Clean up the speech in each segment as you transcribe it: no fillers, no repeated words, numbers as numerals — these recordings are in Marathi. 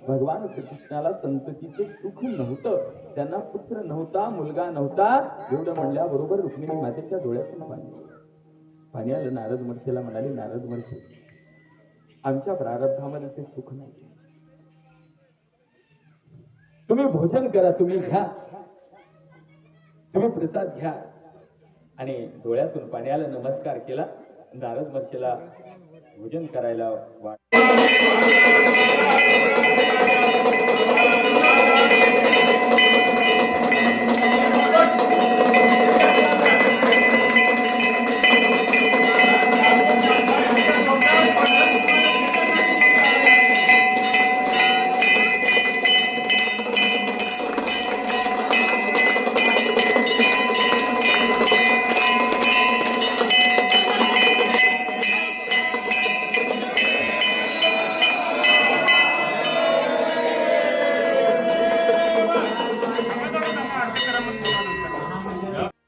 भगवान श्रीकृष्णाला संततीचं सुख नव्हतं, त्यांना पुत्र नव्हता, मुलगा नव्हता. एवढं म्हणल्याबरोबर रुक्मिणी मातेच्या डोळ्यातून पाणी आलं. नारद महर्षीला म्हणाले, नारद महर्षी, आमच्या प्रारब्धामध्ये ते सुख नाही. तुम्ही भोजन करा, तुम्ही घ्या, तुम्ही प्रसाद घ्या. आणि डोळ्यातून पाणी आलं. नमस्कार केला. नारद महर्षीला भोजन करायला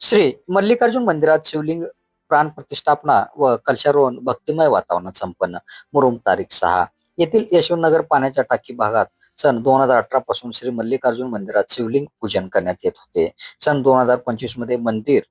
श्री मल्लिकार्जुन मंदिरात शिवलिंग प्राण प्रतिष्ठापना व कलशारोहण भक्तिमय वातावरणात संपन्न. मुरुम तारीख 6. येथील यशवंतनगर पाण्याच्या टाकी भागात सन 2018 पासून श्री मल्लिकार्जुन मंदिरात शिवलिंग पूजन करण्यात येत होते. सन 2025 मध्ये मंदिर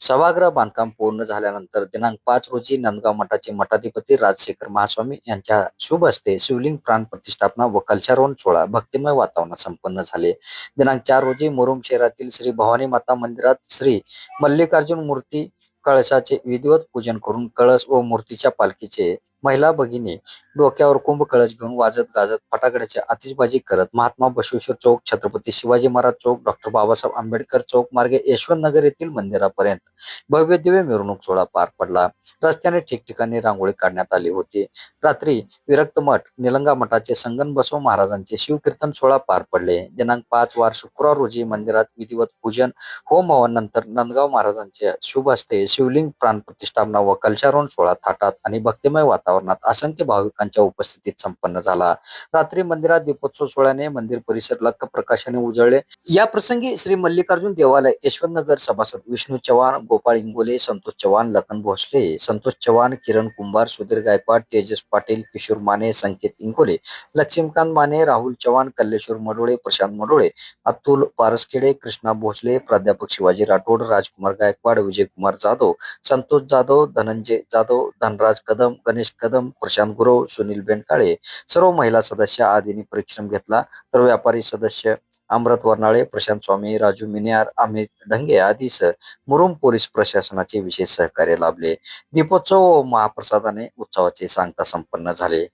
सभागृह बांधकाम पूर्ण झाल्यानंतर दिनांक 5 रोजी नंदगाव मठाचे मठाधिपती राजशेखर महास्वामी यांच्या शुभ हस्ते शिवलिंग प्राण प्रतिष्ठापना व कलशारोहण सोहळा भक्तिमय वातावरणात संपन्न झाले. दिनांक 4 रोजी मुरुम शहरातील श्री भवानी माता मंदिरात श्री मल्लिकार्जुन मूर्ती कळसाचे विधिवत पूजन करून कळस व मूर्तीच्या पालखीचे महिला भगिनी डोक्यावर कुंभ कळस घेऊन वाजत गाजत फटाकड्याची आतिषबाजी करत महात्मा बसवेश्वर चौक, छत्रपती शिवाजी महाराज चौक, डॉक्टर बाबासाहेब आंबेडकर चौक मार्गे यशवंतनगर येथील मंदिरापर्यंत भव्य दिव्य मिरवणूक सोहळा पार पडला. रस्त्याने ठिकठिकाणी रांगोळी काढण्यात आली होती. रात्री विरक्त मठ निलंगा मठाचे संगन बसव महाराजांचे शिवकीर्तन सोहळा पार पडले. दिनांक 5 वार शुक्रवार रोजी मंदिरात विधिवत पूजन होम हवन नंतर नंदगाव महाराजांच्या शुभ हस्ते शिवलिंग प्राण प्रतिष्ठापना व कलशारोहण सोहळा थाटात आणि भक्तिमय वातावरणात असंख्य भाविकांच्या उपस्थितीत संपन्न झाला. रात्री मंदिरात दीपोत्सव सोहळ्याने मंदिर परिसर लख प्रकाशाने उजळले. या प्रसंगी श्री मल्लिकार्जुन देवालय यशवंतनगर सभासद विष्णू चव्हाण, गोपाळ इंगोले, संतोष चव्हाण, लखन भोसले, संतोष चव्हाण, किरण कुंभार, सुधीर गायकवाड, तेजस पाटील, किशोर माने, संकेत इंगोले, लक्ष्मीकांत माने, राहुल चव्हाण, कल्लेश्वर मडोळे, प्रशांत मडोळे, अतुल पारसखेडे, कृष्णा भोसले, प्राध्यापक शिवाजी राठोड, राजकुमार गायकवाड, विजयकुमार जाधव, संतोष जाधव, धनंजय जाधव, धनराज कदम, गणेश कदम, प्रशांत गुरव, सुनील बेंडकाळे, सर्व महिला सदस्य आदींनी परिश्रम घेतला. तर व्यापारी सदस्य अमृत वर्नाळे, प्रशांत स्वामी, राजू मिन्यार, अमित ढंगे आदीसह मुरुम पोलीस प्रशासनाचे विशेष सहकार्य लाभले. दीपोत्सव व महाप्रसादाने उत्सवाचे सांगता संपन्न झाले.